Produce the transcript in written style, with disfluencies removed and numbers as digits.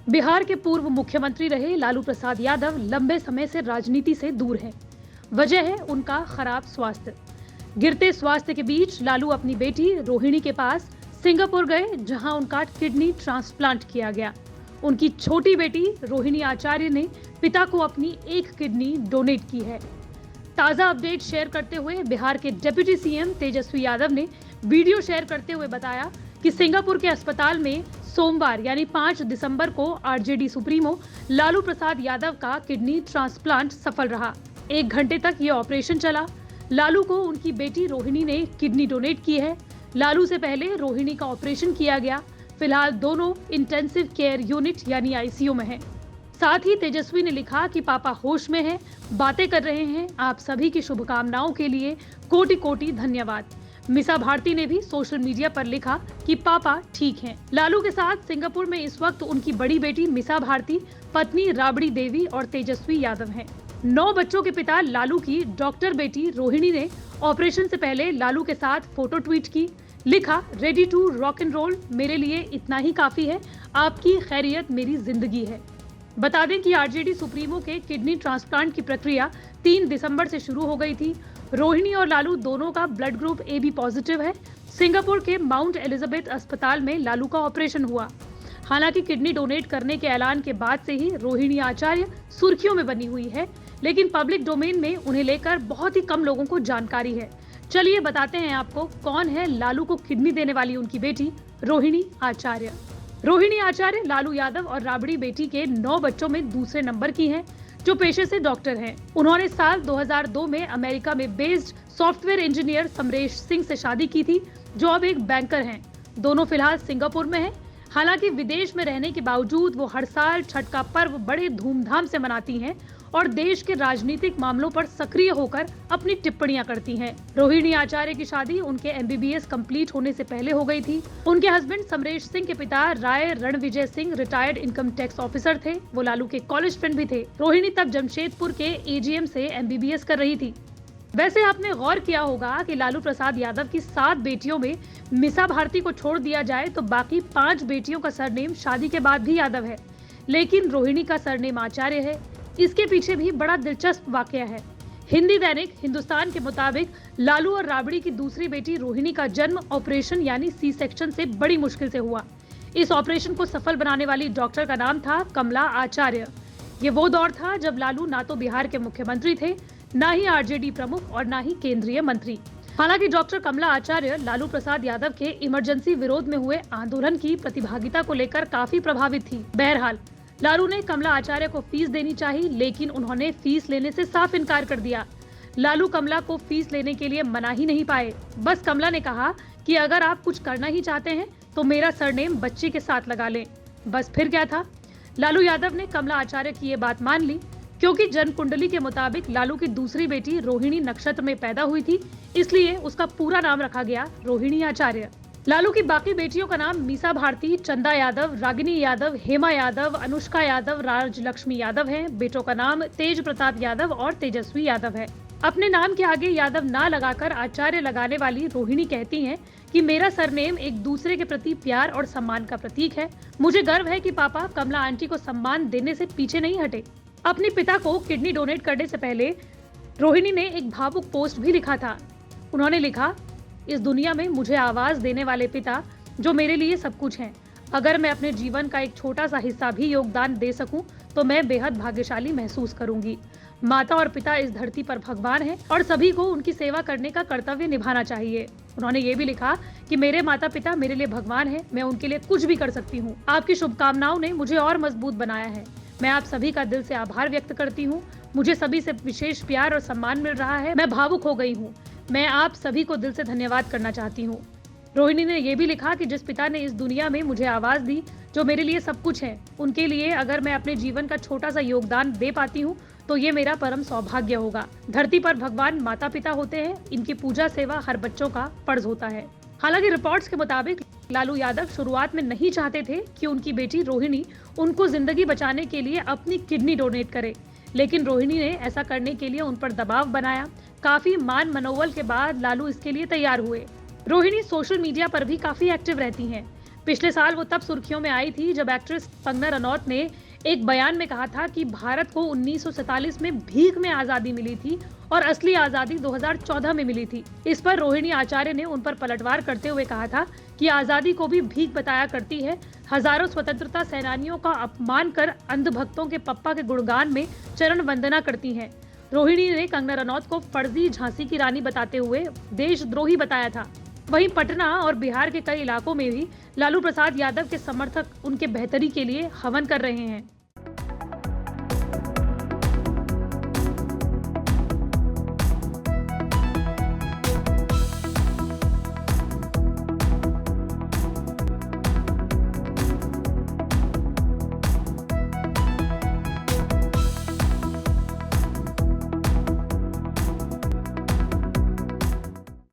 बिहार के पूर्व मुख्यमंत्री रहे लालू प्रसाद यादव लंबे समय से राजनीति से दूर हैं। वजह है उनका खराब स्वास्थ्य। गिरते स्वास्थ्य के बीच लालू अपनी बेटी रोहिणी के पास सिंगापुर गए, जहां उनका किडनी ट्रांसप्लांट किया गया। उनकी छोटी बेटी रोहिणी आचार्य ने पिता को अपनी एक किडनी डोनेट की है। ताजा अपडेट शेयर करते हुए बिहार के डिप्टी सीएम तेजस्वी यादव ने वीडियो शेयर करते हुए बताया कि सिंगापुर के अस्पताल में सोमवार यानी 5 दिसंबर को आरजेडी सुप्रीमो लालू प्रसाद यादव का किडनी ट्रांसप्लांट सफल रहा। 1 घंटे तक ये ऑपरेशन चला। लालू को उनकी बेटी रोहिणी ने किडनी डोनेट की है। लालू से पहले रोहिणी का ऑपरेशन किया गया। फिलहाल दोनों इंटेंसिव केयर यूनिट यानी आईसीयू में हैं। साथ ही तेजस्वी ने लिखा कि पापा होश में हैं, बातें कर रहे हैं। आप सभी की शुभकामनाओं के लिए कोटि कोटि धन्यवाद। मिसा भारती ने भी सोशल मीडिया पर लिखा कि पापा ठीक हैं। लालू के साथ सिंगापुर में इस वक्त उनकी बड़ी बेटी मिसा भारती, पत्नी राबड़ी देवी और तेजस्वी यादव हैं। 9 बच्चों के पिता लालू की डॉक्टर बेटी रोहिणी ने ऑपरेशन से पहले लालू के साथ फोटो ट्वीट की। लिखा, ready to rock and roll, मेरे लिए इतना ही काफी है। आपकी खैरियत मेरी जिंदगी है। बता दें कि आरजेडी सुप्रीमो के किडनी ट्रांसप्लांट की प्रक्रिया 3 दिसंबर से शुरू हो गई थी। रोहिणी और लालू दोनों का ब्लड ग्रुप AB पॉजिटिव है। सिंगापुर के माउंट एलिजाबेथ अस्पताल में लालू का ऑपरेशन हुआ। हालांकि किडनी डोनेट करने के ऐलान के बाद से ही रोहिणी आचार्य सुर्खियों में बनी हुई है, लेकिन पब्लिक डोमेन में उन्हें लेकर बहुत ही कम लोगों को जानकारी है। चलिए बताते हैं आपको कौन है लालू को किडनी देने वाली उनकी बेटी रोहिणी आचार्य। रोहिणी आचार्य लालू यादव और राबड़ी बेटी के 9 बच्चों में दूसरे नंबर की हैं, जो पेशे से डॉक्टर हैं। उन्होंने साल 2002 में अमेरिका में based software engineer Samaresh Singh से शादी की थी, जो अब एक बैंकर हैं। दोनों फिलहाल सिंगापुर में हैं। हालांकि विदेश में रहने के बावजूद वो हर साल छठ का पर्व बड़े धूमधाम से मनाती हैं और देश के राजनीतिक मामलों पर सक्रिय होकर अपनी टिप्पणियां करती हैं। रोहिणी आचार्य की शादी उनके MBBS कंप्लीट होने से पहले हो गई थी। उनके हस्बैंड समरेश सिंह के पिता Rai Ranvijay Singh retired income tax officer थे। वो लालू के कॉलेज फ्रेंड भी थे। रोहिणी तब जमशेदपुर के AGM से MBBS कर रही थी। वैसे आपने गौर किया होगा कि लालू प्रसाद यादव की 7 बेटियों में मिसा भारती को छोड़ दिया जाए तो बाकी 5 बेटियों का सरनेम शादी के बाद भी यादव है, लेकिन रोहिणी का सरनेम आचार्य है। इसके पीछे भी बड़ा दिलचस्प वाकया है। हिंदी दैनिक हिंदुस्तान के मुताबिक लालू और राबड़ी की दूसरी बेटी रोहिणी का जन्म ऑपरेशन यानी C-सेक्शन से बड़ी मुश्किल से हुआ। इस ऑपरेशन को सफल बनाने वाली डॉक्टर का नाम था कमला आचार्य। ये वो दौर था जब लालू ना तो बिहार के मुख्यमंत्री थे, ना ही आरजेडी प्रमुख और ना ही केंद्रीय मंत्री। हालांकि डॉक्टर कमला आचार्य लालू प्रसाद यादव के इमरजेंसी विरोध में हुए आंदोलन की प्रतिभागिता को लेकर काफी प्रभावित थी। बहरहाल लालू ने कमला आचार्य को फीस देनी चाहिए, लेकिन उन्होंने फीस लेने से साफ इनकार कर दिया। लालू कमला को फीस लेने के लिए मना ही नहीं पाए। बस कमला ने कहा कि अगर आप कुछ करना ही चाहते हैं तो मेरा सरनेम बच्ची के साथ लगा लें। बस फिर क्या था, लालू यादव ने कमला आचार्य की ये बात मान ली, क्योंकि जन्म कुंडली के मुताबिक लालू की दूसरी बेटी रोहिणी नक्षत्र में पैदा हुई थी, इसलिए उसका पूरा नाम रखा गया रोहिणी आचार्य। लालू की बाकी बेटियों का नाम मीसा भारती, चंदा यादव, रागिनी यादव, हेमा यादव, अनुष्का यादव, राजलक्ष्मी यादव है। बेटों का नाम तेज प्रताप यादव और तेजस्वी यादव है। अपने नाम के आगे यादव ना लगाकर आचार्य लगाने वाली रोहिणी कहती हैं कि मेरा सरनेम एक दूसरे के प्रति प्यार और सम्मान का प्रतीक है। मुझे गर्व है कि पापा कमला आंटी को सम्मान देने से पीछे नहीं हटे। अपने पिता को किडनी डोनेट करने से पहले रोहिणी ने एक भावुक पोस्ट भी लिखा था। उन्होंने लिखा, इस दुनिया में मुझे आवाज देने वाले पिता जो मेरे लिए सब कुछ हैं। अगर मैं अपने जीवन का एक छोटा सा हिस्सा भी योगदान दे सकूं तो मैं बेहद भाग्यशाली महसूस करूंगी। माता और पिता इस धरती पर भगवान हैं और सभी को उनकी सेवा करने का कर्तव्य निभाना चाहिए। उन्होंने ये भी लिखा कि मेरे माता पिता मेरे लिए भगवान हैं, मैं उनके लिए कुछ भी कर सकती हूँ। आपकी शुभकामनाओं ने मुझे और मजबूत बनाया है। मैं आप सभी का दिल से आभार व्यक्त करती हूँ। मुझे सभी से विशेष प्यार और सम्मान मिल रहा है। मैं भावुक हो गई हूँ। मैं आप सभी को दिल से धन्यवाद करना चाहती हूँ। रोहिणी ने यह भी लिखा कि जिस पिता ने इस दुनिया में मुझे आवाज दी, जो मेरे लिए सब कुछ है, उनके लिए अगर मैं अपने जीवन का छोटा सा योगदान दे पाती हूँ तो ये मेरा परम सौभाग्य होगा। धरती पर भगवान माता पिता होते हैं, इनकी पूजा सेवा हर बच्चों का फर्ज होता है। हालांकि रिपोर्ट्स के मुताबिक लालू यादव शुरुआत में नहीं चाहते थे कि उनकी बेटी रोहिणी उनको जिंदगी बचाने के लिए अपनी किडनी डोनेट करे, लेकिन रोहिणी ने ऐसा करने के लिए उन पर दबाव बनाया। काफी मान मनोबल के बाद लालू इसके लिए तैयार हुए। रोहिणी सोशल मीडिया पर भी काफी एक्टिव रहती हैं। पिछले साल वो तब सुर्खियों में आई थी जब एक्ट्रेस कंगना रनौत ने एक बयान में कहा था कि भारत को 1947 में भीख में आजादी मिली थी और असली आजादी 2014 में मिली थी। इस पर रोहिणी आचार्य ने उन पर पलटवार करते हुए कहा था कि आजादी को भी भीख बताया करती है। हजारों स्वतंत्रता सेनानियों का अपमान कर अंधभक्तों के पप्पा के गुणगान में चरण वंदना करती हैं। रोहिणी ने कंगना रनौत को फर्जी झांसी की रानी बताते हुए देशद्रोही बताया था। वहीं पटना और बिहार के कई इलाकों में भी लालू प्रसाद यादव के समर्थक उनके बेहतरी के लिए हवन कर रहे हैं।